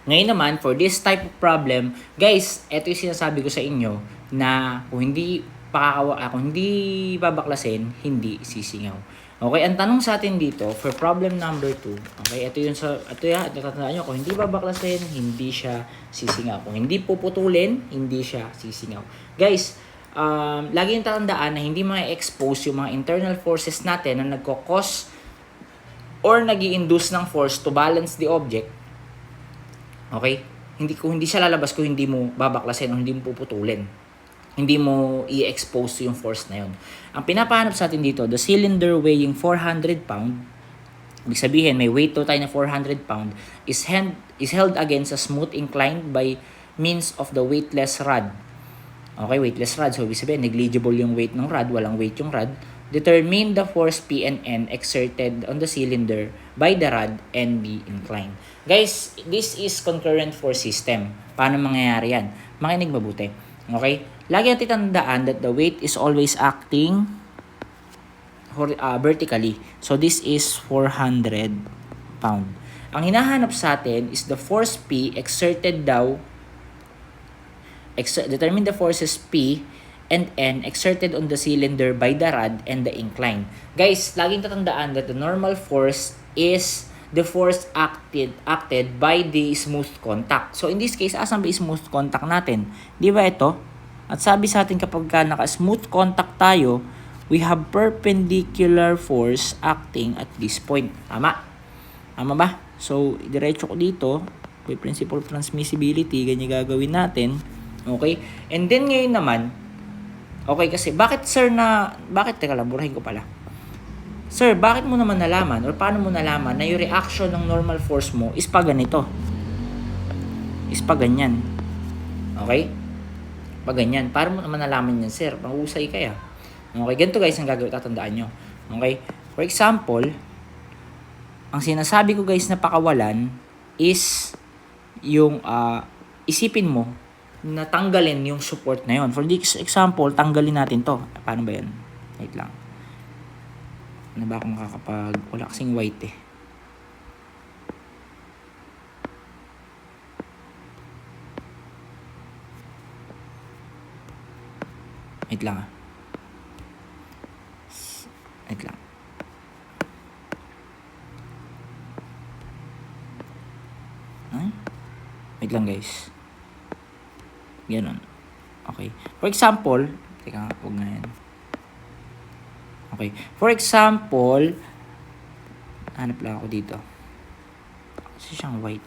Ngayon naman, for this type of problem, guys, ito yung sinasabi ko sa inyo na kung hindi babaklasin, hindi sisingaw. Okay, ang tanong sa atin dito, for problem number 2, okay, ito tatandaan nyo, kung hindi babaklasin, hindi siya sisingaw. Kung hindi puputulin, hindi siya sisingaw. Guys, lagi yung tatandaan na hindi ma-expose yung mga internal forces natin na nagkakos or nag-i-induce ng force to balance the object. Okay? Kung hindi siya lalabas kung hindi mo babaklasin o hindi mo puputulin. Hindi mo i-expose yung force na yun. Ang pinapahanap sa atin dito, the cylinder weighing 400 pound, ibig sabihin may weight to tayo na 400 pound, is held against a smooth incline by means of the weightless rod. Okay, weightless rod. So, ibig sabihin, negligible yung weight ng rod, walang weight yung rod. Determine the force P and N exerted on the cylinder by the rod and be inclined. Guys, this is concurrent force system. Paano mangyayari yan? Makinig mabuti. Okay? Lagi natin tandaan that the weight is always acting vertically. So, this is 400 pound. Ang hinahanap sa atin is the force P exerted determine the forces P and N exerted on the cylinder by the rod and the incline. Guys, laging tatandaan that the normal force is the force acted by the smooth contact. So, in this case, asan ba smooth contact natin? Di ba ito? At sabi sa atin kapag naka-smooth contact tayo, we have perpendicular force acting at this point. Tama? Tama ba? So, diretso ko dito, by principle of transmissibility, ganyan gagawin natin. Okay? And then ngayon naman, okay, kasi teka lang, burahin ko pala. Sir, bakit mo naman nalaman or paano mo nalaman na yung reaction ng normal force mo is pa ganito? Is pa ganyan. Okay? Pa ganyan. Paano mo naman nalaman yan, sir? Mahusay kaya. Okay, ganito guys ang gagawin, tatandaan nyo. Okay? For example, ang sinasabi ko guys na pakawalan is yung isipin mo na tanggalin yung support na yon. For this example, tanggalin natin to. Paano ba yan? Wait lang. Ano ba akong makakapag... Wala kasing white eh. Wait lang ah. Wait lang. Wait lang guys. Ganon. Okay. For example, teka nga, huwag nga yan. Okay. For example, hanap lang ako dito. Kasi siyang white.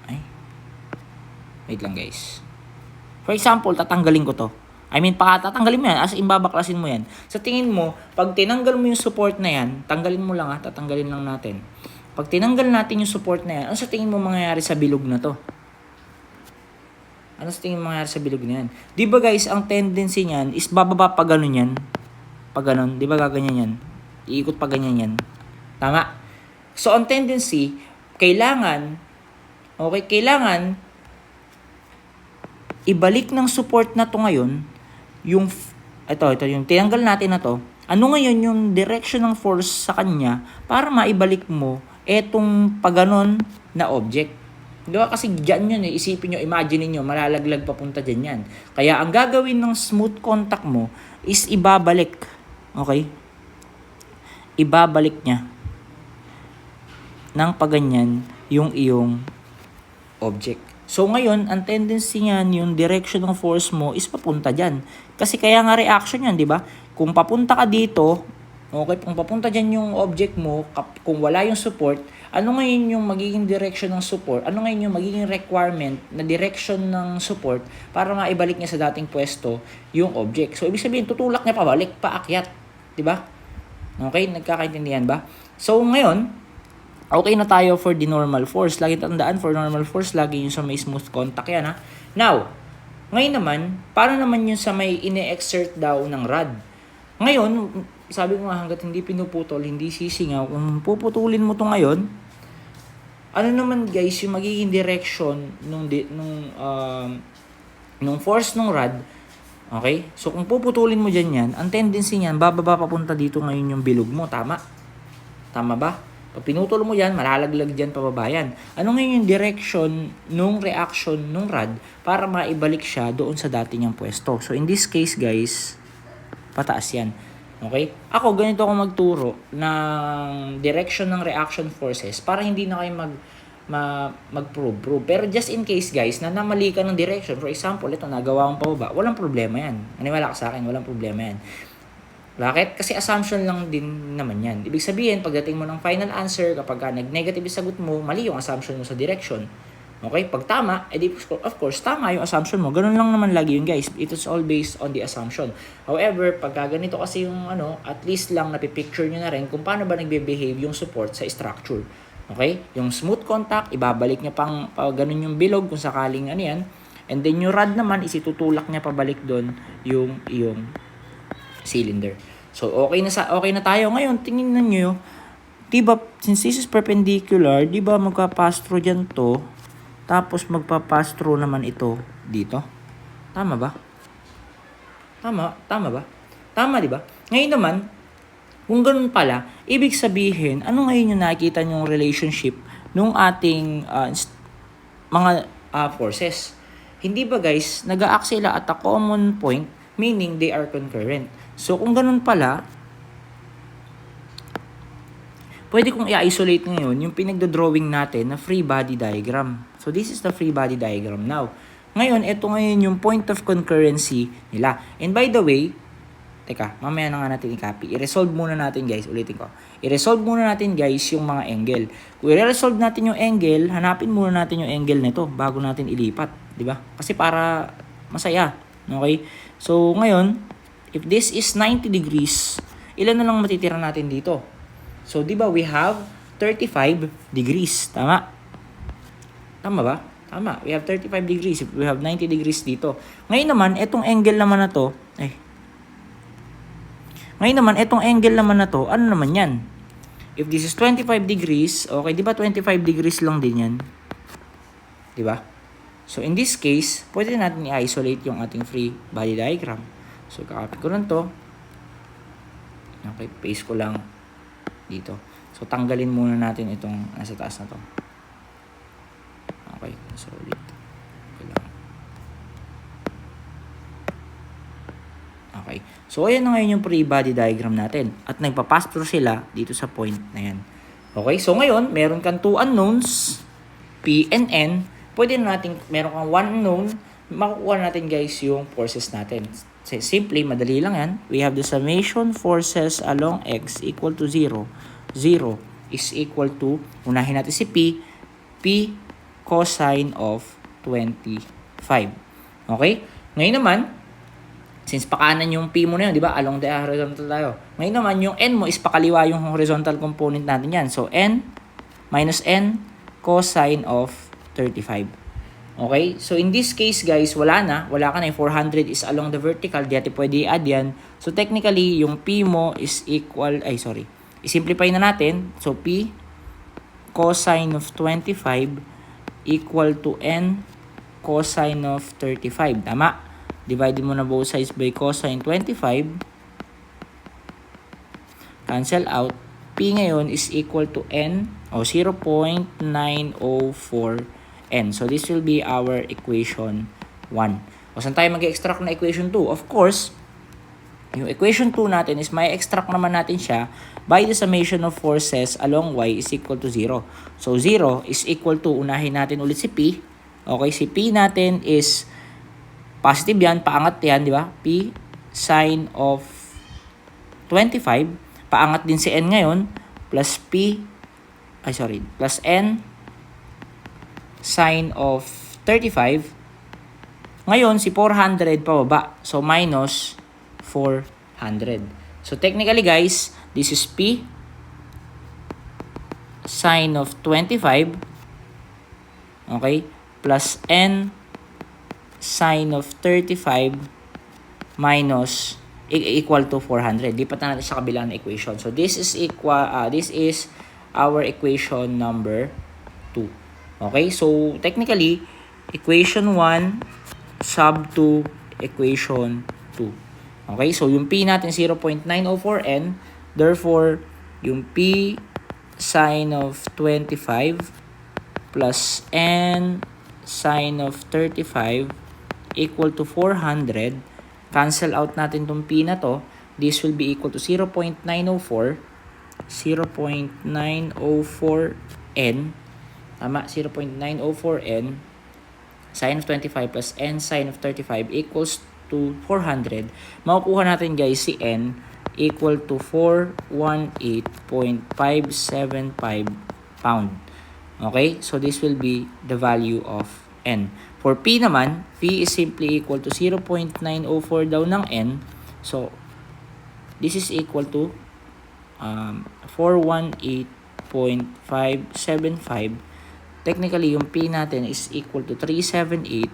Ay. Wait lang guys. For example, tatanggalin ko to. Tatanggalin mo yan, as in babaklasin mo yan. Sa tingin mo, pag tinanggal mo yung support na yan, tanggalin mo lang tatanggalin lang natin. Pag tinanggal natin yung support na yan, ano sa tingin mo mangyayari sa bilog na to? Ano sa tingin mo mangyayari sa bilog na yan? Di ba guys, ang tendency niyan is bababa pa ganun yan. Pag ganun, di ba gaganyan yan? Iikot pa ganyan yan. Tama? So, ang tendency, kailangan ibalik ng support na to ngayon, yung tinanggal natin na to, ano ngayon yung direction ng force sa kanya para maibalik mo etong paganon na object. Diba? Kasi dyan yun isipin nyo, imagine nyo, malalaglag papunta dyan yan. Kaya ang gagawin ng smooth contact mo is ibabalik. Okay? Ibabalik niya ng paganyan yung iyong object. So ngayon, ang tendency niyan, yung direction ng force mo is papunta dyan. Kasi kaya nga reaction yan, di ba? Kung papunta ka dito, okay, kung papunta dyan yung object mo, kung wala yung support, ano ngayon yung magiging direction ng support? Ano ngayon yung magiging requirement na direction ng support para maibalik niya sa dating pwesto yung object? So, ibig sabihin, tutulak niya pabalik, paakyat. Di ba? Okay, nagkakaintindihan ba? So, ngayon, okay na tayo for the normal force. Lagi tandaan, for normal force, lagi yung sa may smooth contact yan ha. Now, ngayon naman, paano naman yung sa may ine-exert daw ng rod? Ngayon, sabi ko nga hanggat hindi pinuputol, hindi sisingaw. Kung puputulin mo to ngayon, ano naman guys yung magiging direction nung force ng rod? Okay? So kung puputulin mo dyan yan, ang tendency niyan, bababa papunta dito ngayon yung bilog mo. Tama? Tama ba? Pag pinutol mo yan, malalaglag dyan pababa yan. Ano ngayon yung direction nung reaction nung rod para maibalik siya doon sa dati niyang pwesto? So in this case guys, pataas yan. Okay? Ako, ganito ako magturo ng direction ng reaction forces para hindi na kayo mag-prove. Pero just in case guys, na namali ka ng direction, for example, ito, nagawa kong pababa, walang problema yan. Maniwala ka sa akin, walang problema yan. Bakit? Kasi assumption lang din naman yan. Ibig sabihin, pagdating mo ng final answer, kapag nag-negative yung sagot mo, mali yung assumption mo sa direction. Okay? Pag tama, edi of course, tama yung assumption mo. Ganun lang naman lagi yun guys. It is all based on the assumption. However, pagka ganito kasi yung at least lang napipicture nyo na rin kung paano ba nagbe-behave yung support sa structure. Okay? Yung smooth contact, ibabalik niya pang ganun yung bilog kung sakaling yan. And then yung rod naman, isitutulak niya pabalik doon yung cylinder. So, okay na tayo. Ngayon, tingnan niyo, 'di ba, since this is perpendicular, 'di ba magpa-pass through diyan to, tapos magpa-pass through naman ito dito. Tama ba? Tama ba? Tama, 'di ba? Ngayon naman, kung ganun pala, ibig sabihin, ano ngayon yung nakikita niyong relationship nung ating mga forces? Hindi ba guys, nag-a-act sila at a common point, meaning they are concurrent. So, kung ganun pala, pwede kong i-isolate ngayon yung pinagdodrawing natin na free body diagram. So, this is the free body diagram now. Ngayon, ito ngayon yung point of concurrency nila. And by the way, teka, mamaya na nga natin i-copy. I-resolve muna natin guys, ulitin ko. I-resolve muna natin guys yung mga angle. Kung i-resolve natin yung angle, hanapin muna natin yung angle nito bago natin ilipat. Diba? Kasi para masaya. Okay? So, ngayon, if this is 90 degrees, ilan na lang matitira natin dito? So, di ba we have 35 degrees. Tama? Tama ba? Tama. We have 35 degrees. If we have 90 degrees dito. Ngayon naman, etong angle naman na to, ano naman yan? If this is 25 degrees, okay, di ba 25 degrees lang din yan? Di ba? So, in this case, pwede natin i-isolate yung ating free body diagram. So, kakapit ko lang to. Okay, paste ko lang dito. So, tanggalin muna natin itong nasa taas na to. Okay, so ulit. Okay. So, ayan na ngayon yung free body diagram natin. At nagpa-pass through sila dito sa point na yan. Okay, so ngayon, meron kang two unknowns, P and N. Pwede na natin, meron kang one unknown, makukuha natin guys yung forces natin. Simply, madali lang yan. We have the summation forces along X equal to 0. 0 is equal to, unahin natin si P cosine of 25. Okay? Ngayon naman, since pakanan yung P mo na yun, di ba? Along the horizontal tayo. Ngayon naman, yung N mo is pakaliwa yung horizontal component natin yan. So, N minus N cosine of 35. Okay? So, in this case, guys, wala ka na. 400 is along the vertical. Di natin pwede i-add yan. So, technically, yung P mo is equal, i-simplify na natin. So, P cosine of 25 equal to N cosine of 35. Tama? Divide mo na both sides by cosine 25. Cancel out. P ngayon is equal to N o 0.904 N. So, this will be our equation 1. O, saan tayo mag-extract na equation 2? Of course, yung equation 2 natin is may extract naman natin siya by the summation of forces along Y is equal to 0. So, 0 is equal to, unahin natin ulit si P. Okay, si P natin is positive yan, paangat yan, di ba? P sine of 25. Paangat din si N ngayon, plus plus N sine of 35. Ngayon, si 400 pababa. So, minus 400. So, technically, guys, this is P sine of 25. Okay? Plus N sine of 35 minus equal to 400. Lipat na natin sa kabilang na equation. So, this is our equation number 2. Okay? So, technically, equation 1 sub to equation 2. Okay? So, yung P natin 0.904 N. Therefore, yung P sine of 25 plus n sine of 35 equal to 400. Cancel out natin tong p na to. This will be equal to 0.904 n. Tama, 0.904n sine of 25 plus n sine of 35 equals to 400. Makukuha natin guys si n equal to 418.575 pound. Okay? So this will be the value of n. For p naman, p is simply equal to 0.904 daw ng n. So this is equal to 418.575. Technically, yung P natin is equal to 378.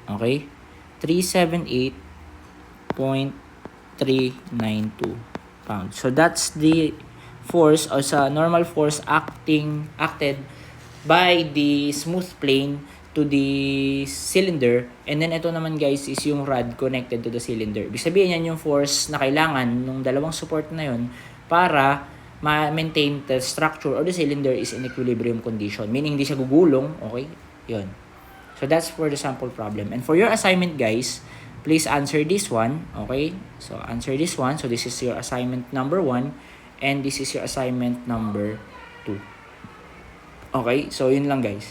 Okay? 378.392 pounds. So, that's the force or sa normal force acted by the smooth plane to the cylinder. And then, ito naman guys is yung rod connected to the cylinder. Ibig sabihin yan yung force na kailangan nung dalawang support na yun para ma-maintain the structure or the cylinder is in equilibrium condition. Meaning, hindi siya gugulong. Okay? Yun. So, that's for the sample problem. And for your assignment, guys, please answer this one. Okay? So, answer this one. So, this is your assignment number 1. And this is your assignment number 2. Okay? So, yun lang, guys.